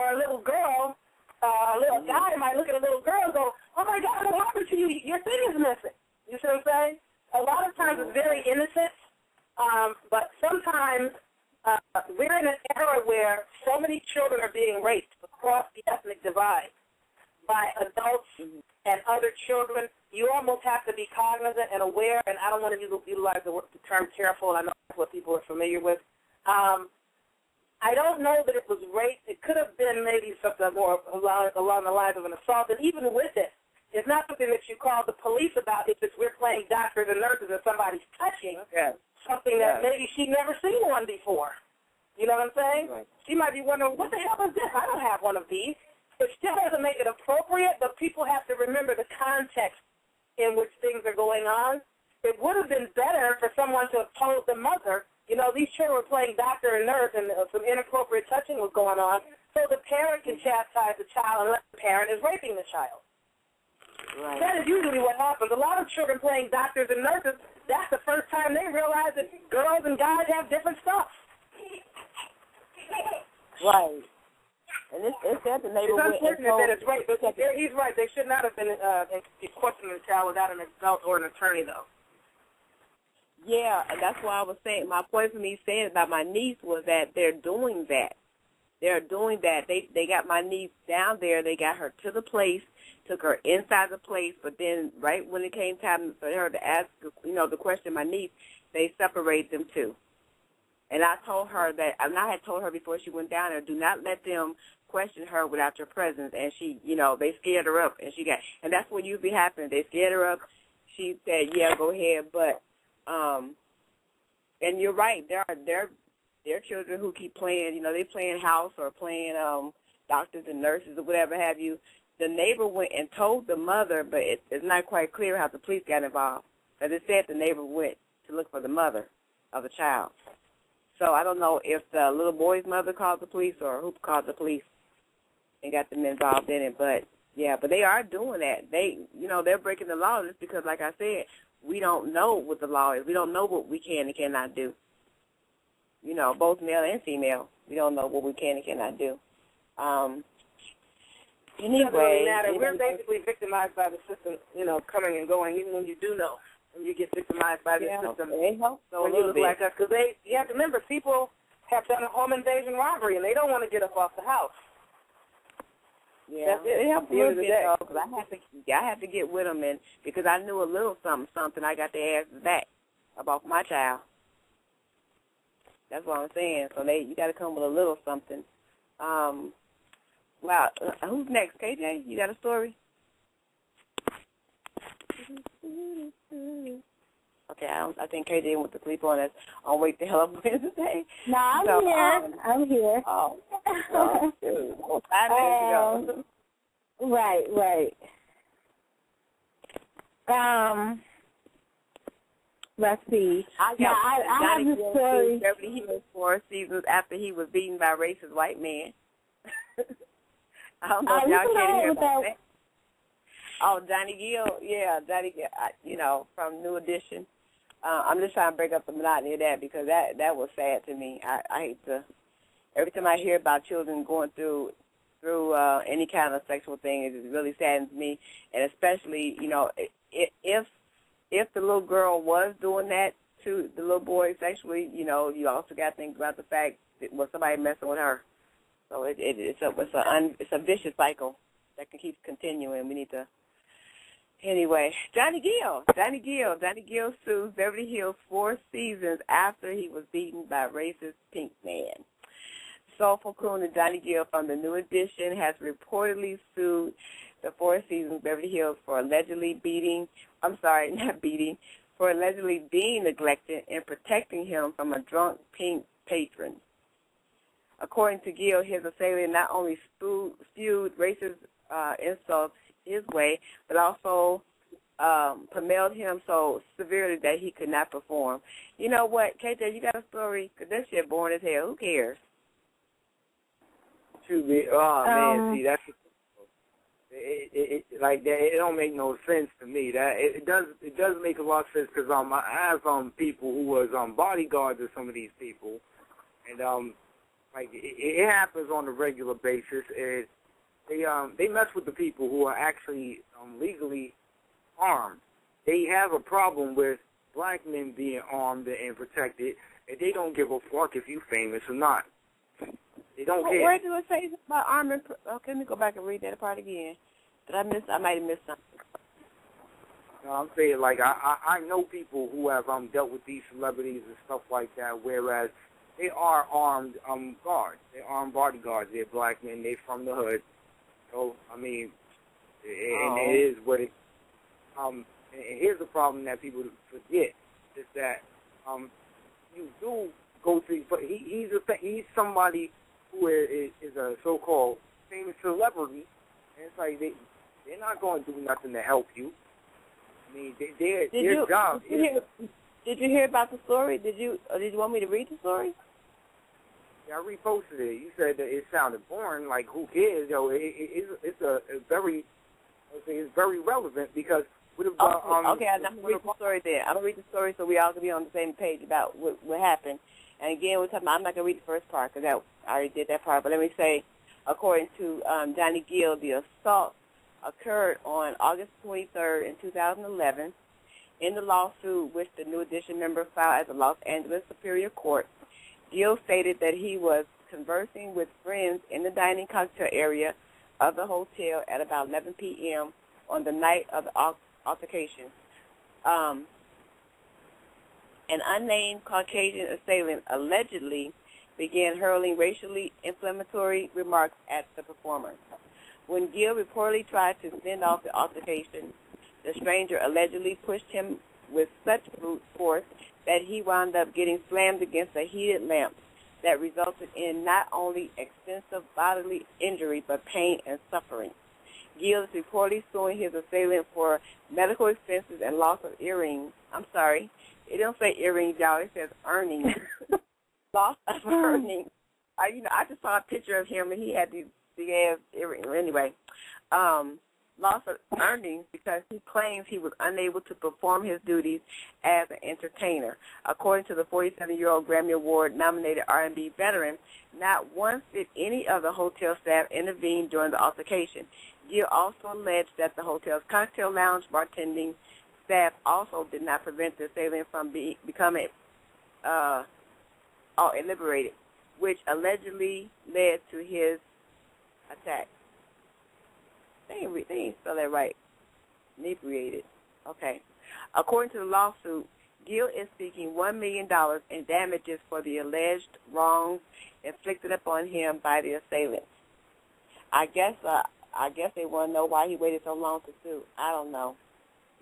Or a little girl, a little guy might look at a little girl and go, oh, my God, what happened to you? Your thing is missing. You see what I'm saying? A lot of times it's very innocent, but sometimes we're in an era where so many children are being raped across the ethnic divide by adults and other children. You almost have to be cognizant and aware, and I don't want to utilize the term careful. I know that's what people are familiar with. I don't know that it was rape. It could have been maybe something more along the lines of an assault, and even with it, it's not something that you call the police about if it's we're playing doctors and nurses and somebody's touching something that maybe she'd never seen one before. You know what I'm saying? Right. She might be wondering, what the hell is this? I don't have one of these. It still doesn't make it appropriate, but people have to remember the context in which things are going on. It would have been better for someone to have told the mother, you know, these children were playing doctor and nurse and some inappropriate touching was going on, so the parent can chastise the child unless the parent is raping the child. Right. That is usually what happens. A lot of children playing doctors and nurses, that's the first time they realize that girls and guys have different stuff. Right. And it's at the neighborhood. It's unfortunate that it's rape, but he's right. They should not have been questioning the child without an adult or an attorney, though. Yeah, and that's why I was saying, my point for me saying about my niece was that they're doing that. They're doing that. They got my niece down there. They got her to the place, took her inside the place, but then right when it came time for her to ask, you know, the question, my niece, they separated them two. And I told her that, and I had told her before she went down there, do not let them question her without your presence. And she, you know, they scared her up, and that's what usually happens. They scared her up. She said, yeah, go ahead, but, and you're right, there are children who keep playing, you know, they playing house or playing doctors and nurses or whatever have you. The neighbor went and told the mother, but it's not quite clear how the police got involved. But it said the neighbor went to look for the mother of the child. So I don't know if the little boy's mother called the police or who called the police and got them involved in it. But, yeah, but they are doing that. They, you know, they're breaking the law just because, like I said, we don't know what the law is. We don't know what we can and cannot do. You know, both male and female. We don't know what we can and cannot do. Anyway. We're basically victimized by the system, you know, coming and going, even when you do know. And you get victimized by the system. So when you look like us. Because you have to remember, people have done a home invasion robbery, and they don't want to get up off the house. Yeah, it helped a little bit, though, because I had to get with them, and because I knew a little something, I got to ask back about my child. That's what I'm saying. So you got to come with a little something. Wow, who's next? KJ, you got a story? Okay, I think KJ went to sleep on us on Wake the Hell Up Wednesday. No, I'm here. I'm here. Oh, well, 5 days ago. Right. Let's see. I have the story. Beverly Hills 4 seasons after he was beaten by a racist white man. I don't know if y'all can hear about that. Oh, Johnny Gill, Johnny Gill, you know, from New Edition. I'm just trying to break up the monotony of that because that was sad to me. I hate to, every time I hear about children going through any kind of sexual thing, it really saddens me, and especially, you know, if the little girl was doing that to the little boy sexually, you know, you also got to think about the fact that was somebody messing with her. So it's a vicious cycle that can keep continuing. We need to. Anyway, Johnny Gill sues Beverly Hills 4 seasons after he was beaten by a racist pink man. Soulful crooner Johnny Gill from the New Edition has reportedly sued the 4 seasons Beverly Hills for allegedly for allegedly being neglected and protecting him from a drunk pink patron. According to Gill, his assailant not only spewed racist insults his way, but also pummeled him so severely that he could not perform. You know what, KJ, you got a story? Because that shit boring as hell. Who cares? Man, see, that's like that. It don't make no sense to me. That it does make a lot of sense because I have people who was bodyguards of some of these people, and like it happens on a regular basis. They mess with the people who are actually legally armed. They have a problem with black men being armed and protected, and they don't give a fuck if you famous or not. They don't care. Where do it say about armed? Okay, let me go back and read that part again. Did I miss? I might have missed something. No, I'm saying, like, I know people who have dealt with these celebrities and stuff like that, whereas they are armed guards. They're armed bodyguards. They're black men. They're from the hood. So, I mean, and it is what it and here's the problem that people forget, is that you do go to, but he's somebody who is a so-called famous celebrity, and it's like they're not going to do nothing to help you. I mean, their job is... Did you hear about the story? Did you want me to read the story? Yeah, I reposted it. You said that it sounded boring. Like, who cares? It's very relevant because what about okay, I'm gonna read the story there. I'm gonna read the story so we all can be on the same page about what happened. And again, we're talking about, I'm not gonna read the first part because I already did that part. But let me say, according to Johnny Gill, the assault occurred on August 23rd in 2011. In the lawsuit, which the New Edition member filed at the Los Angeles Superior Court, Gill stated that he was conversing with friends in the dining cocktail area of the hotel at about 11 p.m. on the night of the altercation. An unnamed Caucasian assailant allegedly began hurling racially inflammatory remarks at the performer. When Gill reportedly tried to fend off the altercation, the stranger allegedly pushed him with such brute force that he wound up getting slammed against a heated lamp that resulted in not only extensive bodily injury but pain and suffering. Gill is reportedly suing his assailant for medical expenses and loss of earrings. I'm sorry, it don't say earrings, y'all. It says earnings. Loss of earnings. I just saw a picture of him and he had these big-ass earrings. Anyway, loss of earnings because he claims he was unable to perform his duties as an entertainer. According to the 47-year-old Grammy Award-nominated R&B veteran, not once did any of the hotel staff intervene during the altercation. Gill also alleged that the hotel's cocktail lounge bartending staff also did not prevent the assailant from becoming inebriated, which allegedly led to his attack. They ain't spell that right. Inebriated. Okay. According to the lawsuit, Gill is seeking $1 million in damages for the alleged wrongs inflicted upon him by the assailant. I guess they want to know why he waited so long to sue. I don't know,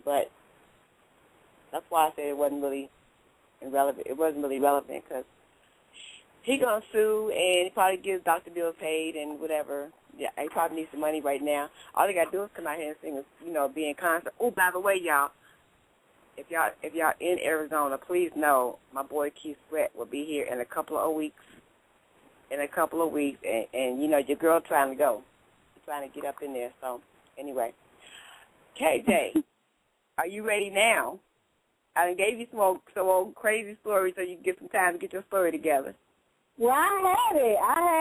but that's why I said it wasn't really irrelevant. It wasn't really relevant because he's gonna sue and he probably gets Dr. Bill paid and whatever. Yeah, he probably needs some money right now. All they gotta do is come out here and sing, be in concert. Oh, by the way, y'all, if y'all in Arizona, please know my boy Keith Sweat will be here in a couple of weeks. And your girl trying to go, trying to get up in there. So anyway, KJ, are you ready now? I gave you some old crazy stories so you can get some time to get your story together. Well, I had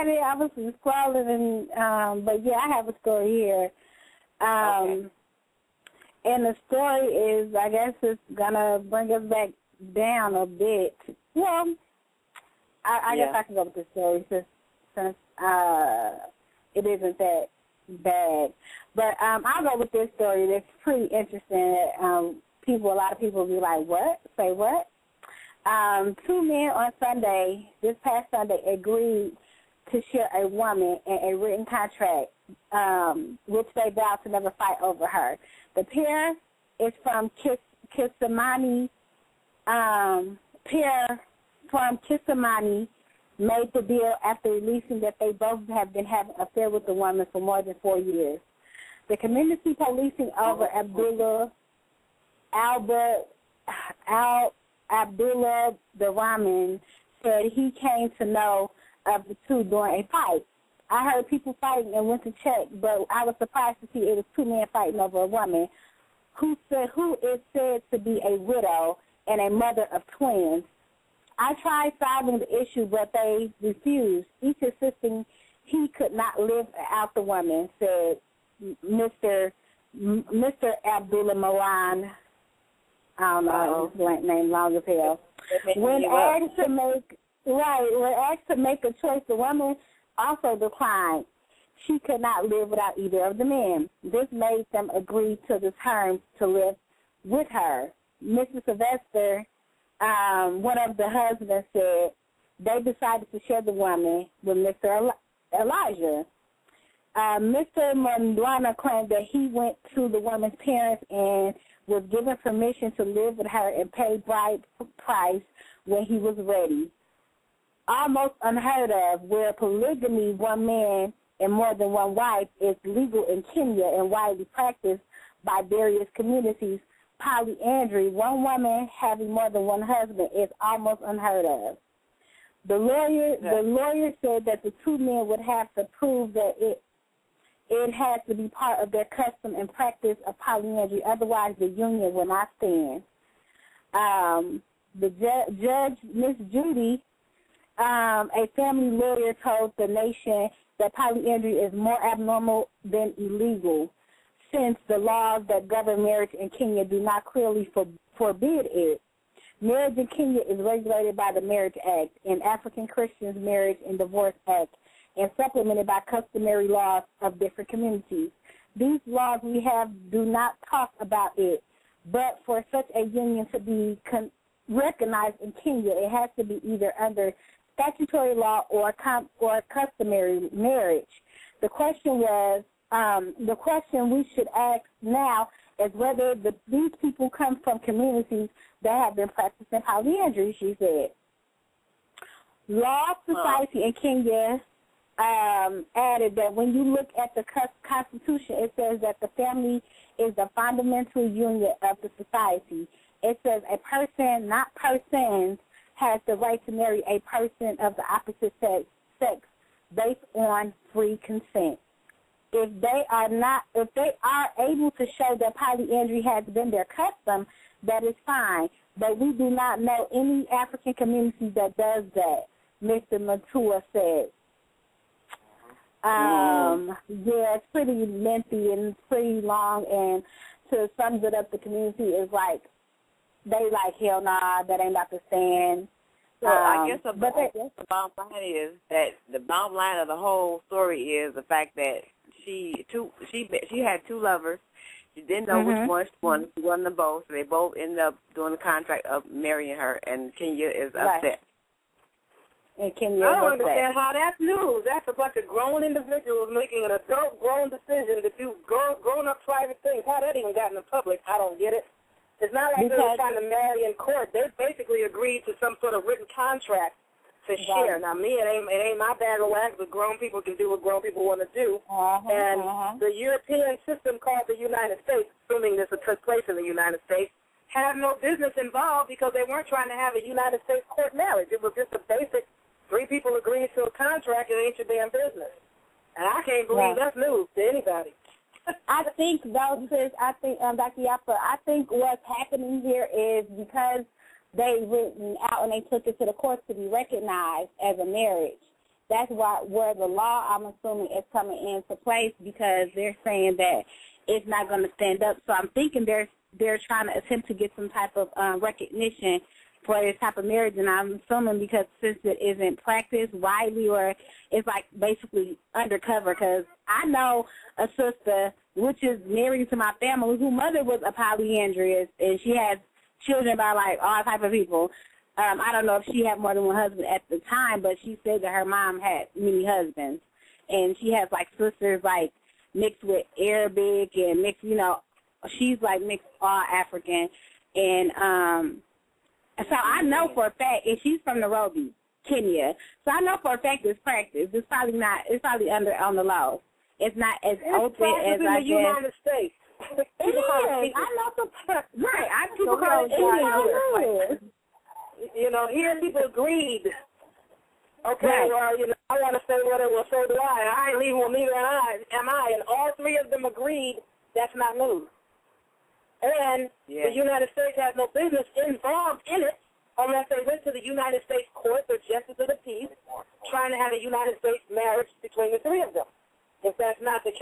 it. I was scrolling, but yeah, I have a story here. Okay. And the story is, I guess it's going to bring us back down a bit. Well, I guess I can go with the story since it isn't that bad. But I'll go with this story that's pretty interesting. A lot of people will be like, what? Say what? Two men on Sunday, this past Sunday, agreed to share a woman in a written contract, which they vowed to never fight over her. The pair is from Kissimmee. Pair from Kissimmee made the deal after releasing that they both have been having an affair with the woman for more than 4 years. The community policing over Abdullah the Rahman said he came to know of the two during a fight. I heard people fighting and went to check, but I was surprised to see it was two men fighting over a woman who is said to be a widow and a mother of twins. I tried solving the issue, but they refused, each insisting he could not live out the woman, said Mr. Abdullah Moran. I don't know, his blank name long as hell. When asked to make a choice, the woman also declined. She could not live without either of the men. This made them agree to the terms to live with her. Mrs. Sylvester, one of the husbands, said they decided to share the woman with Mr. Elijah. Mr. Mondwana claimed that he went to the woman's parents and was given permission to live with her and pay bride price when he was ready. Almost unheard of, where polygamy, one man and more than one wife, is legal in Kenya and widely practiced by various communities, polyandry, one woman having more than one husband, is almost unheard of. The lawyer said that the two men would have to prove that it has to be part of their custom and practice of polyandry, otherwise the union will not stand. The judge, Miss Judy, a family lawyer, told the nation that polyandry is more abnormal than illegal, since the laws that govern marriage in Kenya do not clearly forbid it. Marriage in Kenya is regulated by the Marriage Act and African Christians Marriage and Divorce Act, and supplemented by customary laws of different communities. These laws we have do not talk about it, but for such a union to be recognized in Kenya, it has to be either under statutory law or customary marriage. The question we should ask now is whether these people come from communities that have been practicing polyandry, she said. Law Society in Kenya added that when you look at the Constitution, it says that the family is the fundamental unit of the society. It says a person, not persons, has the right to marry a person of the opposite sex based on free consent. If they are able to show that polyandry has been their custom, that is fine. But we do not know any African community that does that, Mr. Matua said. Yeah, it's pretty lengthy and pretty long, and to sum it up, the community is like, they like, hell nah, that ain't about to stand. So I guess the bottom line is that the bottom line of the whole story is the fact that she had two lovers. She didn't know which one she wanted. She wanted them both. So they both ended up doing the contract of marrying her, and Kenya is upset. And Kenya I don't understand how that's news. That's a bunch of grown individuals making an adult grown decision to do grown-up private things. How that even got in the public, I don't get it. It's not like they were trying to marry in court. They basically agreed to some sort of written contract to share. Now, me, it ain't my bag of wax, but grown people can do what grown people want to do. The European system called the United States, assuming this took place in the United States, had no business involved because they weren't trying to have a United States court marriage. It was just a basic three people agreed to a contract and it ain't your damn business. And I can't believe that's news to anybody. I think, though, sis, Dr. Yaffa, I think what's happening here is because they written out and they took it to the courts to be recognized as a marriage. That's where the law, I'm assuming, is coming into place, because they're saying that it's not going to stand up. So I'm thinking they're trying to attempt to get some type of recognition for this type of marriage, and I'm assuming because since it isn't practiced widely, or it's like basically undercover, because I know a sister which is married to my family whose mother was a polyandrist, and she has children by like all type of people. I don't know if she had more than one husband at the time, but she said that her mom had many husbands, and she has like sisters like mixed with Arabic and mixed, she's like mixed all African, and so I know for a fact, and she's from Nairobi, Kenya. So I know for a fact it's practiced. It's probably not. It's probably on the law. It's not as open as I guess. In the United States. It is. I know for right. People call it Indian here. Here people agreed. Okay, well, I want to say what it will, so do I. And I ain't leaving with neither am I. And all three of them agreed that's not news. And the United States has no business involved in it. unless they went to the United States Court or Justice of the Peace trying to have a United States marriage between the three of them. If that's not the case,